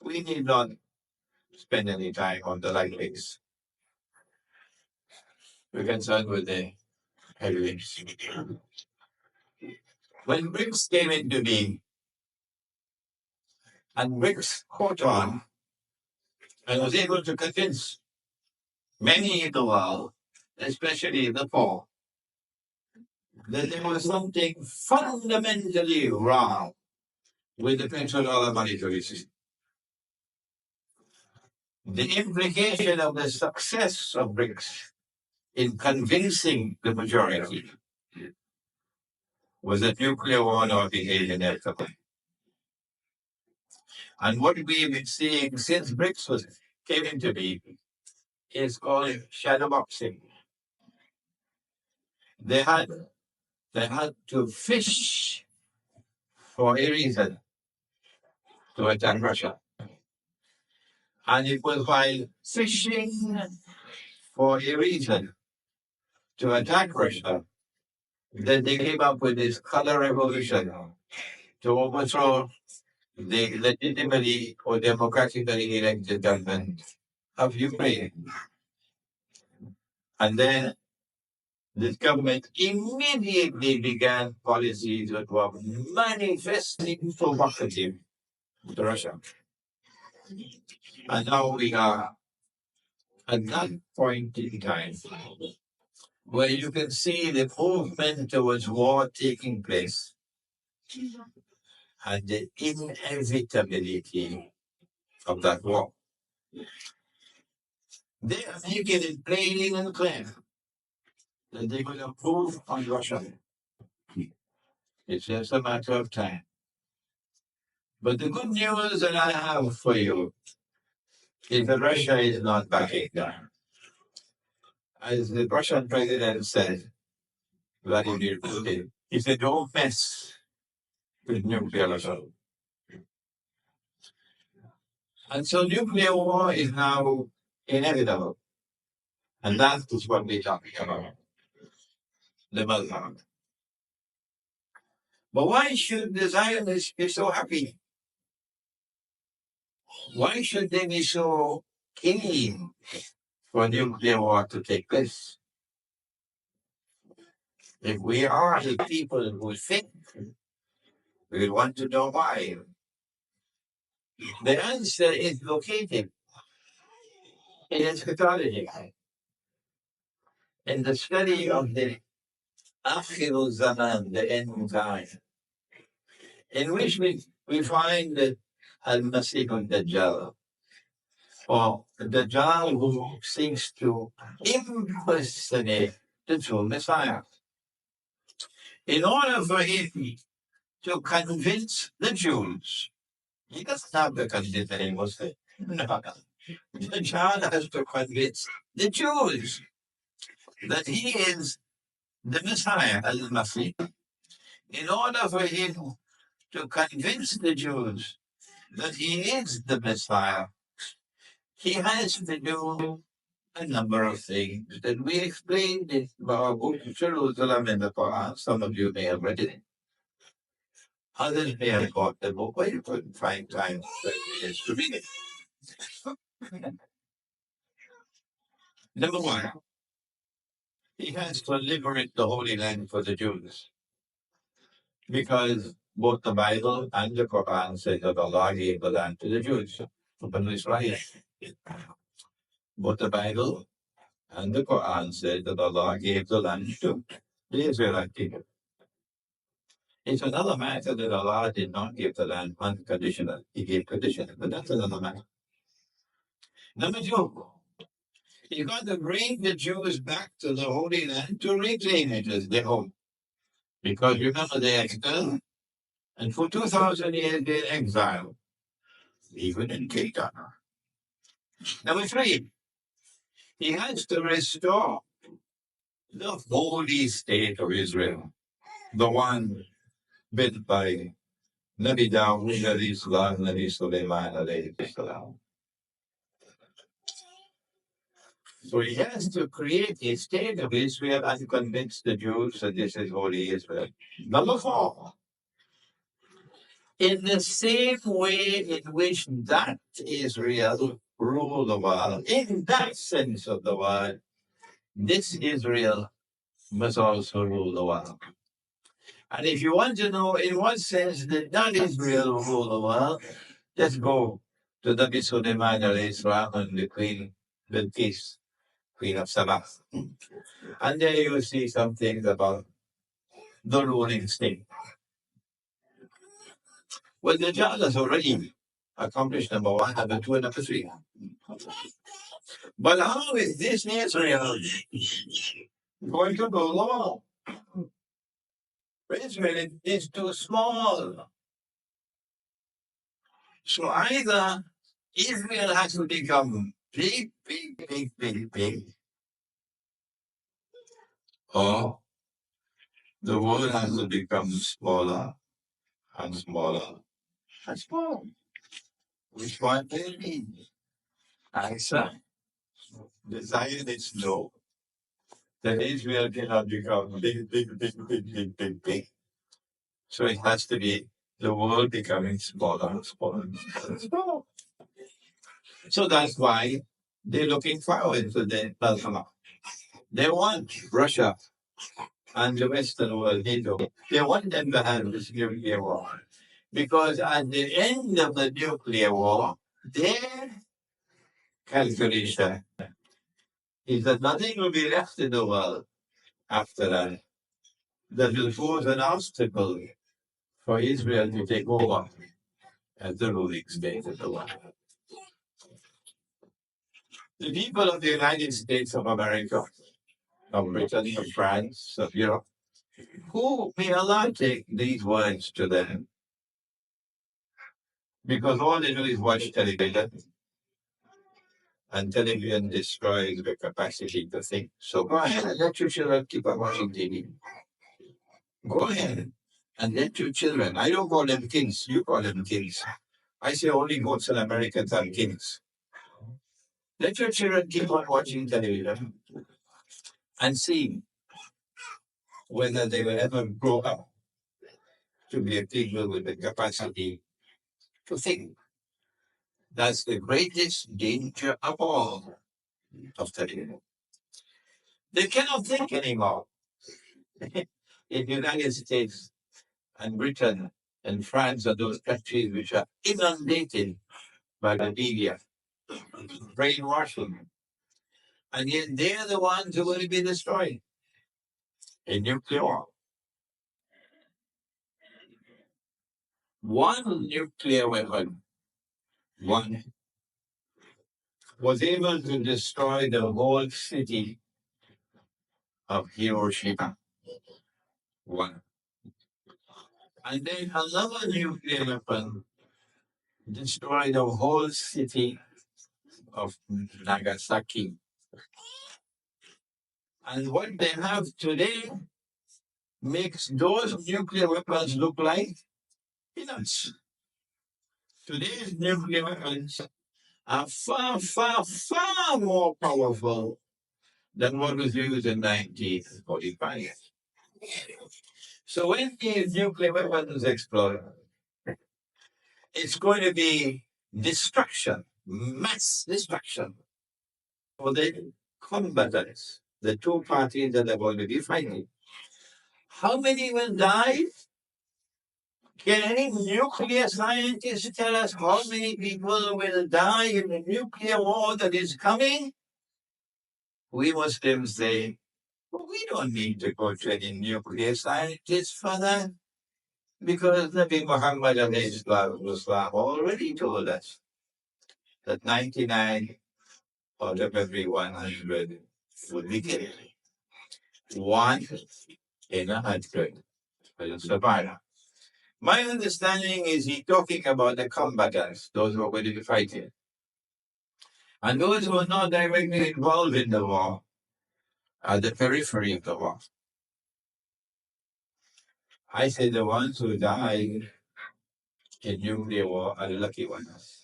we need not spend any time on the light wings. We're concerned with the heavy wings. When BRICS came into being, and BRICS caught on and was able to convince many in the world, especially the poor, that there was something fundamentally wrong with the petrodollar monetary system. The implication of the success of BRICS in convincing the majority was that nuclear war not being inevitable. And what we've been seeing since BRICS came into being is called shadowboxing. They had to fish for a reason to attack Russia. And it was while fishing for a reason to attack Russia that they came up with this color revolution to overthrow the legitimately or democratically elected government of Ukraine. And then this government immediately began policies that were manifestly provocative to Russia. And now we are at that point in time where you can see the movement towards war taking place and the inevitability of that war. They are making it plain and clear that they're going to move on Russia. It's just a matter of time. But the good news that I have for you is that Russia is not backing down. As the Russian president said, Vladimir Putin, he said, don't mess with nuclear assault. And so nuclear war is now inevitable. And that is what we're talking about. The Malhama. But why should the Zionists be so happy? Why should they be so keen for nuclear war to take place? If we are the people who think, we want to know why. The answer is located in eschatology, in the study of the Akhir Zaman, the end time, in which we find that Al-Masih al-Dajjal, or the Dajjal who seeks to impersonate the true Messiah. In order for him to convince the Jews, he doesn't have to convince any Muslim. No. Dajjal has to convince the Jews that he is the Messiah, Al-Masih. In order for him to convince the Jews that he is the Messiah, he has to do a number of things that we explained in our book, Jerusalem in the Quran. Some of you may have read it. Others may have bought the book, but you couldn't find time to read it. Number one, he has to liberate the Holy Land for the Jews. Because both the Bible and the Quran say that Allah gave the land to the Jews, to Banu Israel. Both the Bible and the Quran said that Allah gave the land to the Israelite people. It's another matter that Allah did not give the land unconditional. He gave conditional, but that's another matter. Number two, you got to bring the Jews back to the Holy Land to reclaim it as their home. Because remember, they expelled, and for 2,000 years they're exiled, even in Qatar. Number three, he has to restore the holy state of Israel, the one built by Nabi Dawud alayhi salam, Nabi Sulaiman alayhi salam. So he has to create a state of Israel and convince the Jews that this is holy Israel. Number four, in the same way in which that Israel ruled the world, in that sense of the word, this Israel must also rule the world. And if you want to know in what sense did that Israel rule the world, just go to the Suleiman Islam and the Queen Bilqis, Queen of Sabah. And there you will see some things about the ruling state. Well, the Dajjal has already accomplished number one, number two, and number three. But how is this Israel going to go along? Israel is too small. So either Israel has to become big, big, big, big, big, or the world has to become smaller and smaller and smaller. Which one do you need? Answer. The Zionists know that Israel cannot become big, big, big, big, big, big, big. So it has to be the world becoming smaller and smaller and smaller. So that's why they're looking forward to the Malhama. They want Russia and the Western world, NATO. They want them to have this nuclear war. Because at the end of the nuclear war, their calculation is that nothing will be left in the world after that. That will pose an obstacle for Israel to take over as the ruling state of the world. The people of the United States of America, of Britain, of France, of Europe, who may Allah take these words to them, because all they do is watch television, and television destroys the capacity to think. So go ahead and let your children keep on watching TV. Go ahead and let your children, I don't call them kings, you call them kings. I say only goats and Americans are kings. Let your children keep on watching television and see whether they will ever grow up to be a people with the capacity to think. That's the greatest danger of all of television. They cannot think anymore. In the United States and Britain and France are those countries which are inundated by the media, brainwashing. And yet they're the ones who will be destroyed in nuclear war. One nuclear weapon, one, was able to destroy the whole city of Hiroshima. One. And then another nuclear weapon destroyed the whole city of Nagasaki. And what they have today makes those nuclear weapons look like peanuts. Today's nuclear weapons are far, far, far more powerful than what was used in 1945. So when these nuclear weapons explode, it's going to be destruction, mass destruction for the combatants, the two parties that are going to be fighting. How many will die? Can any nuclear scientist tell us how many people will die in the nuclear war that is coming? We Muslims say, well, we don't need to go to any nuclear scientists for that, because Nabi Muhammad Islam already told us that 99 out of every 100 would be killed. 1 in 100 will survive. My understanding is he's talking about the combatants, those who are going to be fighting. And those who are not directly involved in the war are the periphery of the war. I say the ones who die in nuclear war are the lucky ones.